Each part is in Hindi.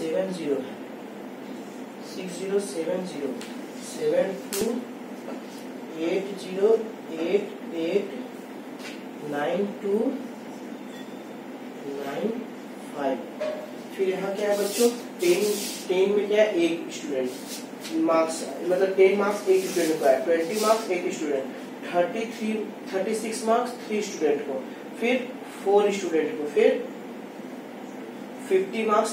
6070 है, 6070 7280889295। फिर यहाँ क्या है बच्चों, 10 में क्या है, एक स्टूडेंट मार्क्स, मतलब 10 मार्क्स एक स्टूडेंट को है, 20 मार्क्स एक स्टूडेंट, 36 मार्क्स 3 स्टूडेंट को, फिर 4 स्टूडेंट को, फिर 50 मार्क्स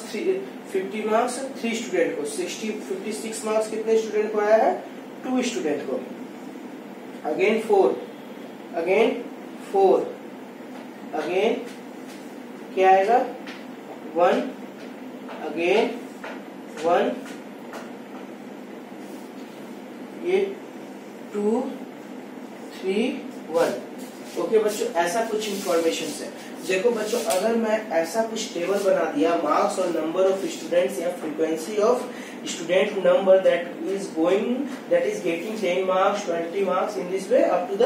3 स्टूडेंट को, 56 मार्क्स कितने स्टूडेंट को आया है, 2 स्टूडेंट को, अगेन 4 अगेन क्या आएगा 1 अगेन 1, ये 2 3 1। ओके बच्चों, ऐसा कुछ इंफॉर्मेशन है। देखो बच्चों, अगर मैं ऐसा कुछ टेबल बना दिया, मार्क्स और नंबर ऑफ स्टूडेंट्स या frequency of student number that is getting 10 marks 20 marks in this way up to the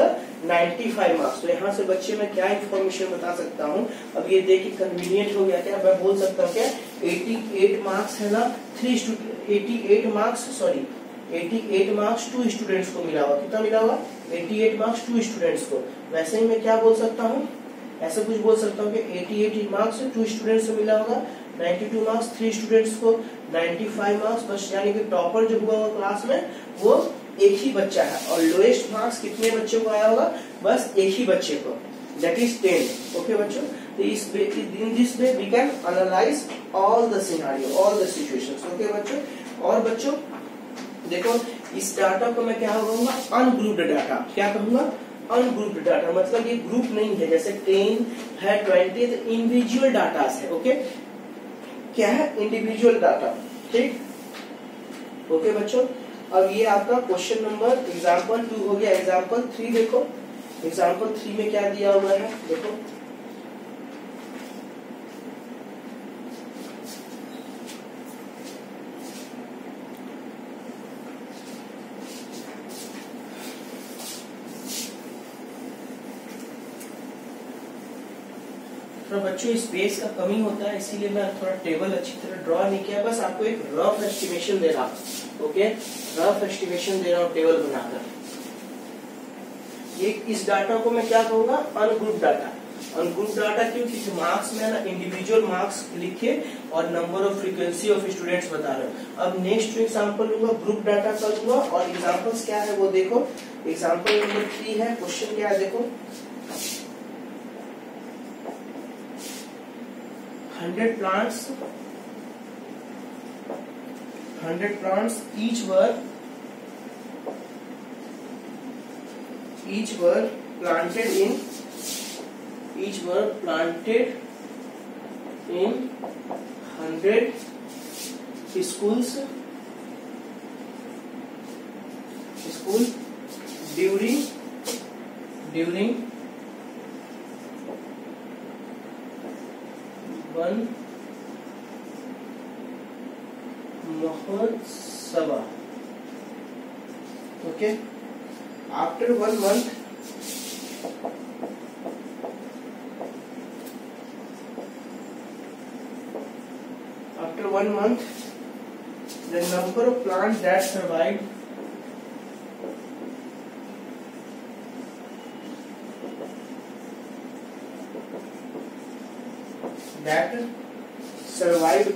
95 marks, तो यहाँ से बच्चे मैं क्या इंफॉर्मेशन बता सकता हूँ। अब ये देखिए कन्वीनियंट हो गया, क्या मैं बोल सकता हूँ क्या 88 मार्क्स है ना, 88 मार्क्स 2 स्टूडेंट्स को मिला हुआ, कितना मिला हुआ, 88 मार्क्स 2 स्टूडेंट्स को। वैसे ही मैं क्या बोल सकता हूँ, ऐसा कुछ बोल सकता हूँ कि 88 मार्क्स 2 स्टूडेंट्स को मिला होगा, 92 मार्क्स 3 स्टूडेंट्स को, 95 मार्क्स बस, यानी कि टॉपर जो हुआ होगा क्लास में वो एक ही बच्चा है, और लोएस्ट मार्क्स कितने बच्चों को आया होगा, बस एक ही बच्चे को, दैट इज 10। ओके बच्चों, तो in this way we can analyze all the scenario, all the situations. Okay बच्चों, और बच्चों देखो इस डाटा को मैं क्या कहूंगा, अनग्रुप्ड डाटा। क्या कहूंगा, अनग्रुप्ड डाटा, मतलब ये ग्रुप नहीं है, जैसे 10 है 20 तो इंडिविजुअल डाटा है। ओके, क्या है, इंडिविजुअल डाटा, ठीक। ओके बच्चों, अब ये आपका क्वेश्चन नंबर एग्जाम्पल 2 हो गया। एग्जाम्पल 3 देखो, एग्जाम्पल 3 में क्या दिया हुआ है, देखो तो बच्चों स्पेस का कमी होता है, इसीलिए मैं थोड़ा टेबल अच्छी तरह ड्रॉ नहीं किया, बस आपको एक रफ एस्टिमेशन दे रहा हूँ। ओके, रफ एस्टिमेशन दे रहा हूँ टेबल बनाकर। ये इस डाटा को मैं क्या कहूंगा, अनग्रुप डाटा। अनग्रुप डाटा क्यों, क्योंकि मार्क्स में ना इंडिविजुअल मार्क्स लिखे और number of frequency of students बता रहे हो। अब नेक्स्ट एग्जाम्पल लूंगा, ग्रुप डाटा का लूंगा, और एग्जाम्पल्स क्या है वो देखो। एग्जाम्पल नंबर 3 है, क्वेश्चन क्या है देखो, 100 plants, each were planted in 100 schools during one Mahotsava. Okay, after 1 month the number of plants that survived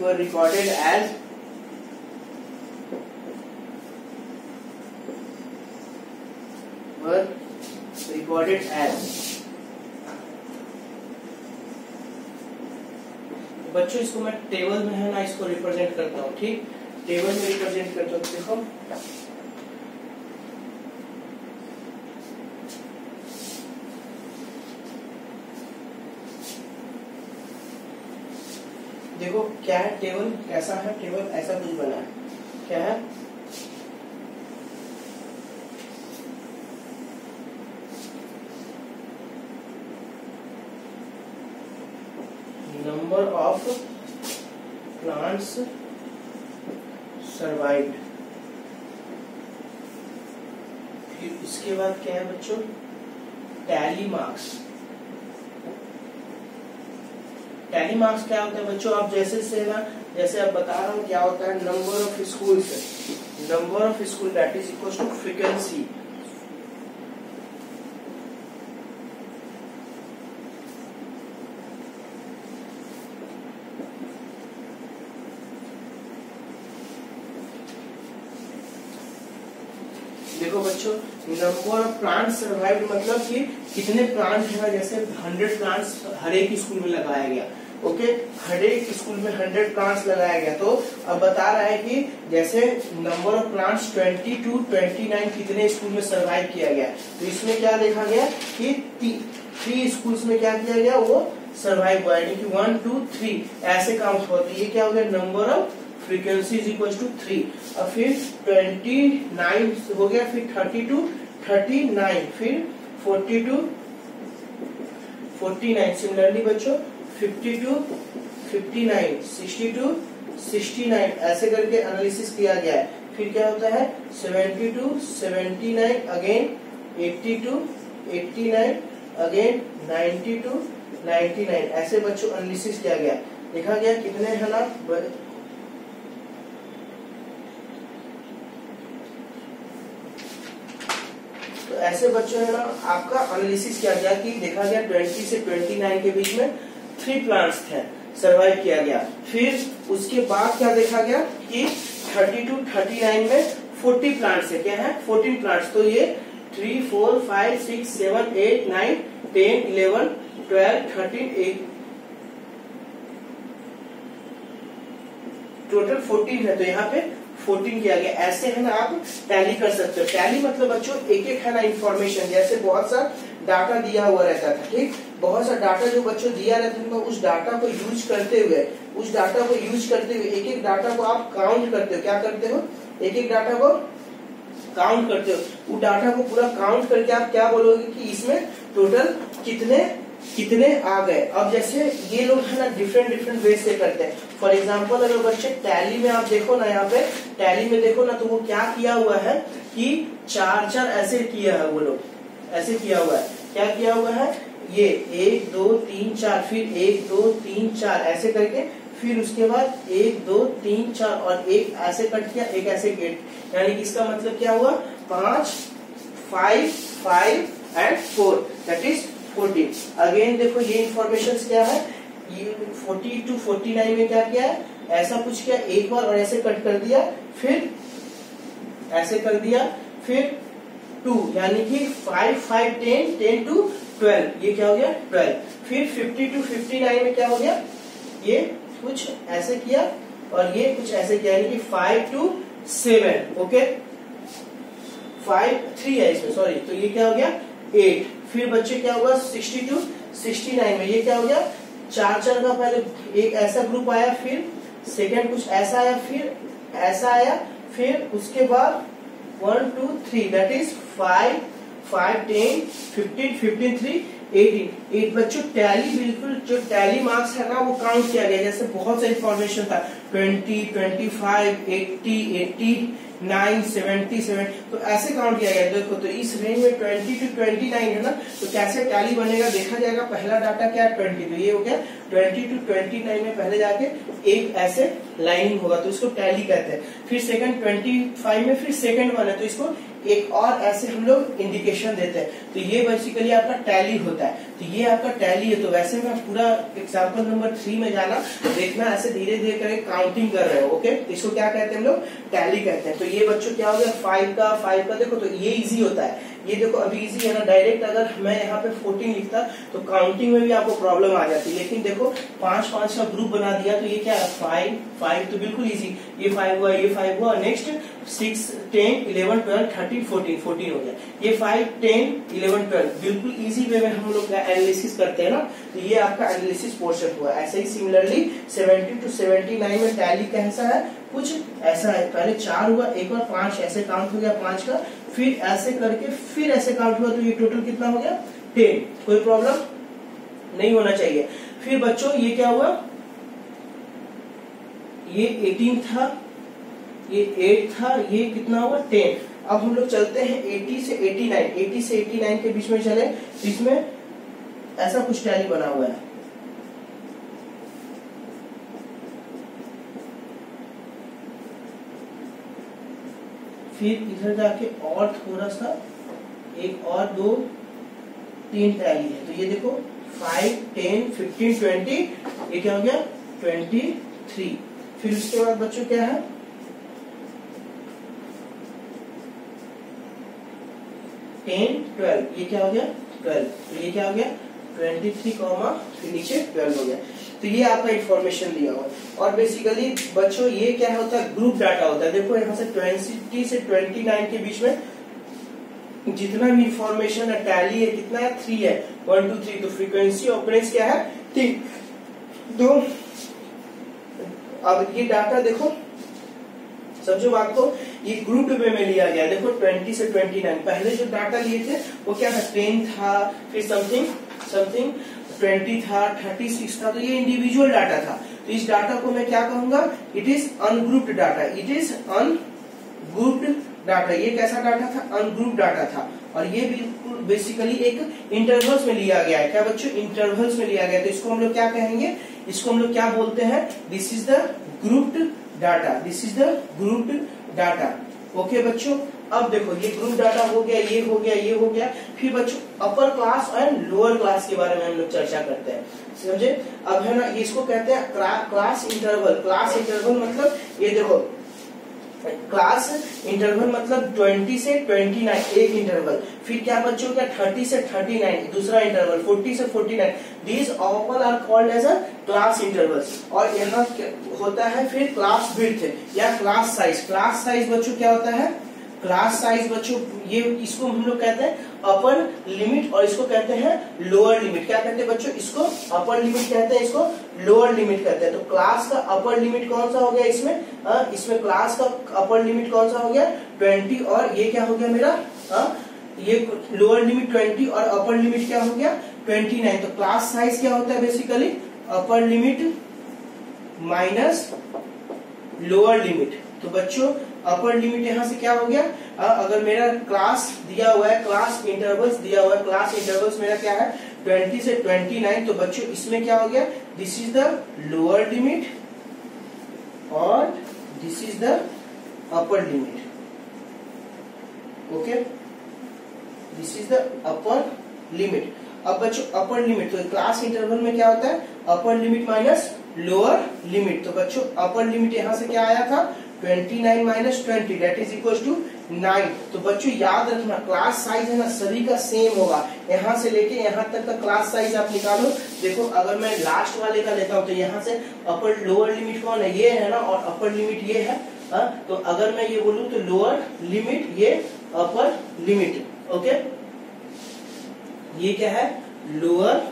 were recorded as बच्चों इसको मैं टेबल में है ना, इसको रिप्रेजेंट करता हूँ, ठीक, टेबल में रिप्रेजेंट करता हूँ। देखो देखो क्या है टेबल, कैसा है टेबल, ऐसा कुछ बना है, क्या है, नंबर ऑफ प्लांट्स सर्वाइव्ड। फिर इसके बाद क्या है बच्चों, टैली मार्क्स। टैली मार्क्स क्या होता है बच्चों, आप जैसे से ना जैसे अब बता रहा हूँ क्या होता है, number of schools, number of school that is equal to frequency. देखो बच्चों, नंबर ऑफ प्लांट सर्वाइव्ड मतलब कि कितने प्लांट है, जैसे 100 प्लांट्स हर एक स्कूल में लगाया गया। ओके, हर एक स्कूल में 100 प्लांट्स लगाया गया। तो अब बता रहा है कि जैसे नंबर ऑफ प्लांट्स 20 to 29 कितने स्कूल में सर्वाइव किया गया। तो इसमें क्या देखा गया कि 3 स्कूल्स में क्या किया गया, वो सर्वाइव हुआ, यानी कि 1 2 3 ऐसे काउंट होते। ये क्या हो गया, number of frequency is equal to 3। और फिर 29 हो गया, फिर 30 to 39, फिर 40 to 49। सिमिलरली बच्चों 50 to 59, 60 to 69 ऐसे करके एनालिसिस किया गया है। फिर क्या होता है 70 to 79, again 80 to 89, again 90 to 99 ऐसे बच्चों एनालिसिस किया गया। देखा गया कितने है ना, तो ऐसे बच्चों है ना आपका एनालिसिस किया गया कि देखा गया 20 से 29 के बीच में 3 प्लांट्स थे, सर्वाइव किया गया। फिर उसके बाद क्या देखा गया कि 30 to 39 में 40 प्लांट्स है, क्या है 14 प्लांट्स। तो ये 3 4 5 6 7 8 9 10 11 12 13 8 टोटल 14 है। तो यहाँ पे 14 किया गया। ऐसे है ना आप टैली कर सकते हो। टैली मतलब बच्चों एक एक है ना इंफॉर्मेशन, जैसे बहुत सा डाटा दिया हुआ रहता था, ठीक, बहुत सा डाटा जो बच्चों दिया रहता था, उस डाटा को यूज करते हुए एक एक डाटा को आप काउंट करते हो। क्या करते हो, एक एक डाटा को काउंट करते हो। वो डाटा को पूरा काउंट करके आप क्या बोलोगे कि इसमें टोटल कितने आ गए। अब जैसे ये लोग है ना डिफरेंट वे से करते हैं। फॉर एग्जांपल अगर बच्चे टैली में आप देखो ना, यहाँ पे टैली में देखो ना, तो वो क्या किया हुआ है कि 4 ऐसे किया है, वो लोग ऐसे किया हुआ है। क्या किया हुआ है, ये 1 2 3 4, फिर 1 2 3 4 ऐसे करके, फिर उसके बाद 1 2 3 4 और एक ऐसे कट किया, एक ऐसे गेट, यानी कि इसका मतलब क्या हुआ 5 5 एंड 4 दैट इज 40। अगेन देखो ये इंफॉर्मेशन क्या है, ये 40 to 49 में क्या किया है, ऐसा कुछ किया एक बार और ऐसे कट कर दिया, फिर ऐसे कर दिया, फिर 2 यानी कि 5 5 10 10 to 12, ये क्या हो गया 12। फिर 50 to 59 में क्या हो गया, ये कुछ ऐसे किया और ये कुछ ऐसे किया, यानी कि 5 to 7। ओके 5 3 है इसमें, सॉरी, तो ये क्या हो गया 8। फिर बच्चे क्या होगा 60 to 69 में ये क्या हो गया 4 का पहले एक ऐसा ग्रुप आया, फिर सेकंड कुछ ऐसा आया, फिर ऐसा आया, फिर उसके बाद 1 2 3 दैट इज 5 5 10 15 15 3 18। एक बच्चों टैली बिल्कुल जो टैली मार्क्स है ना वो काउंट किया गया। जैसे बहुत सा इंफॉर्मेशन था 20 25 80 89 77, तो ऐसे काउंट किया गया। देखो तो इस रेंज में 20 to 29 है ना, तो कैसे टैली बनेगा देखा जाएगा। पहला डाटा क्या है 20, तो ये हो गया 20 to 29 में पहले जाके एक ऐसे लाइनिंग होगा, तो इसको टैली कहते हैं। फिर सेकंड 25 में फिर सेकंड वन है, तो इसको एक और ऐसे हम लोग इंडिकेशन देते हैं, तो ये बेसिकली आपका टैली होता है। तो ये आपका टैली है। तो वैसे में पूरा एग्जांपल नंबर 3 में जाना, देखना ऐसे धीरे धीरे करके काउंटिंग कर रहे हो। ओके, इसको क्या कहते हैं हम लोग टैली कहते हैं। तो ये बच्चों क्या हो गया 5 का देखो, तो ये इजी होता है। ये देखो अभी इजी है ना, डायरेक्ट अगर मैं यहाँ पे 14 लिखता तो काउंटिंग में भी आपको प्रॉब्लम आ जाती, लेकिन देखो 5 5 का ग्रुप बना दिया, तो ये क्या है 5 5, तो बिल्कुल इजी। ये 5 हुआ, ये 5 हुआ, नेक्स्ट 6 10 11 12 13 14 14 हो गया। ये 5 10 11 12 बिल्कुल इजी वे में हम लोग एनालिसिस करते हैं ना, तो ये आपका एनालिसिस पोर्शन हुआ। ऐसे ही सिमिलरली 70 to 79 में टैली कैसा है, कुछ ऐसा है। पहले 4 हुआ, एक बार 5 ऐसे काउंट हो गया 5 का, फिर ऐसे करके फिर ऐसे काउंट हुआ, तो ये टोटल कितना हो गया 10। कोई प्रॉब्लम नहीं होना चाहिए। फिर बच्चों ये क्या हुआ, ये 18 था, ये 8 था, ये कितना हुआ 10। अब हम लोग चलते हैं 80 से 89 के बीच में चले, इसमें ऐसा कुछ टैली बना हुआ है। फिर इधर जाके और थोड़ा सा एक और 2 3 टैली है, तो ये देखो 5 10 15 20, ये क्या हो गया 23। फिर उसके बाद बच्चों क्या है 10 12, ये क्या हो गया 12, तो ये क्या हो गया 23 कॉमा फिर नीचे 12 हो गया। तो ये आपका इंफॉर्मेशन दिया हुआ। और बेसिकली बच्चों ये क्या होता है ग्रुप डाटा होता है। देखो यहाँ से 20 से 29 के बीच में जितना भी इंफॉर्मेशन है टैली है कितना है 3 है 1 2 3, तो फ्रीक्वेंसी ऑपरेंस क्या है 3। तो अब ये डाटा देखो समझो बात को, ये ग्रुप वे में लिया गया। देखो 20 से 29 पहले जो डाटा लिए थे वो क्या था 10 था, फिर समथिंग 20 था, 36 था, तो ये इंडिविजुअल डाटा था। तो इस डाटा को मैं क्या कहूंगा it is ungrouped data, it is ungrouped data. ये कैसा डाटा था अनग्रुप्ड डाटा था। और ये बिल्कुल बेसिकली एक इंटरवल्स में लिया गया है। क्या बच्चों इंटरवल्स में लिया गया। तो इसको हम लोग क्या कहेंगे, इसको हम लोग क्या बोलते हैं this is the grouped data, this is the grouped data. Okay बच्चों, अब देखो ये ग्रुप डाटा हो गया, ये हो गया, ये हो गया। फिर बच्चों upper class and lower class के बारे में हम लोग चर्चा करते हैं, समझे। अब है ना, इसको कहते हैं क्लास इंटरवल। क्लास इंटरवल मतलब ये देखो क्लास इंटरवल मतलब 20 से 29 एक इंटरवल। फिर क्या बच्चों क्या 30 से 39 दूसरा इंटरवल, 40 से 49, these all are called as a class intervals. और यहाँ होता है फिर क्लास विड्थ या क्लास साइज। क्लास साइज बच्चों क्या होता है, क्लास साइज बच्चों ये इसको हम लोग कहते हैं अपर लिमिट और इसको कहते हैं लोअर लिमिट। क्या कहते हैं बच्चों, इसको अपर लिमिट कहते हैं, इसको लोअर लिमिट कहते हैं। तो क्लास का अपर लिमिट कौन सा हो गया इसमें, इसमें क्लास का अपर लिमिट कौन सा हो गया 20, और ये क्या हो गया मेरा ये लोअर लिमिट 20 और अपर लिमिट क्या हो गया 29। तो क्लास साइज क्या होता है basically upper limit minus lower limit. तो बच्चों अपर लिमिट यहाँ से क्या हो गया, अगर मेरा क्लास दिया हुआ है, क्लास इंटरवल्स दिया हुआ है, क्लास इंटरवल्स मेरा क्या है 20 से 29, तो बच्चों इसमें क्या हो गया this is the lower limit और this is the upper limit. Okay, this is the upper limit. अब बच्चों अपर लिमिट, तो क्लास इंटरवल में क्या होता है upper limit minus lower limit. तो बच्चों अपर लिमिट यहाँ से क्या आया था 29 minus 20 that is equal to 9। तो बच्चों याद रखना क्लास साइज है ना सभी का सेम होगा, यहाँ से लेके यहाँ तक का क्लास साइज आप निकालो। देखो अगर मैं लास्ट वाले का लेता हूँ तो यहाँ से अपर लोअर लिमिट कौन है ये है ना, और अपर लिमिट ये है। तो अगर मैं ये बोलूँ तो लोअर लिमिट ये अपर लिमिट। ओके, ये क्या है लोअर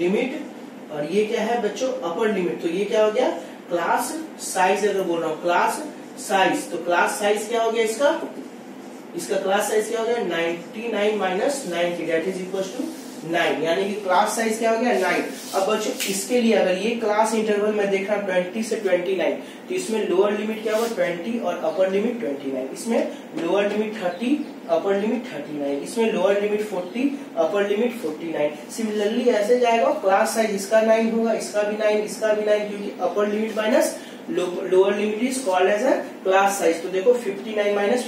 लिमिट और ये क्या है बच्चों अपर लिमिट। तो ये क्या हो गया क्लास साइज, अगर बोल रहा हूँ क्लास साइज, तो क्लास साइज क्या हो गया इसका क्लास साइज क्या हो गया 99 minus 90 that is equal to 9, यानी कि क्लास साइज क्या हो गया 9। अब बच्चों इसके लिए अगर ये क्लास इंटरवल में देखा 20 से 29, तो इसमें लोअर लिमिट क्या होगा 20 और अपर लिमिट 29, इसमें लोअर लिमिट 30 अपर लिमिट 39, इसमें lower limit 40 upper limit 49। Similarly ऐसे जाएगा क्लास साइज इसका 9 होगा, इसका भी 9, इसका भी 9, क्योंकि upper limit minus lower limit is called as a class size. तो देखो 59 minus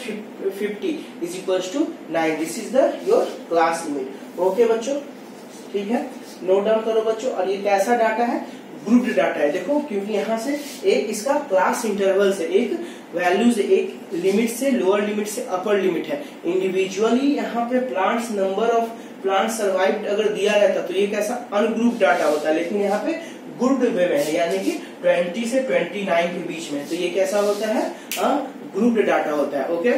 50 is equals to 9, this is the your class limit. Okay बच्चों, ठीक है, नोट डाउन करो बच्चों। और ये कैसा डाटा है ग्रुप्ड डाटा है। देखो क्योंकि यहाँ से एक इसका क्लास इंटरवल से एक वैल्यूज एक लिमिट से लोअर लिमिट से अपर लिमिट है। इंडिविजुअली यहाँ पे plants number of plant survived अगर दिया रहता तो ये कैसा अनग्रुप डाटा होता है, लेकिन यहाँ पे ग्रुप्ड वे में है, यानी कि 20 से 29 के बीच में। तो ये कैसा होता है ग्रुप्ड डाटा होता है। ओके।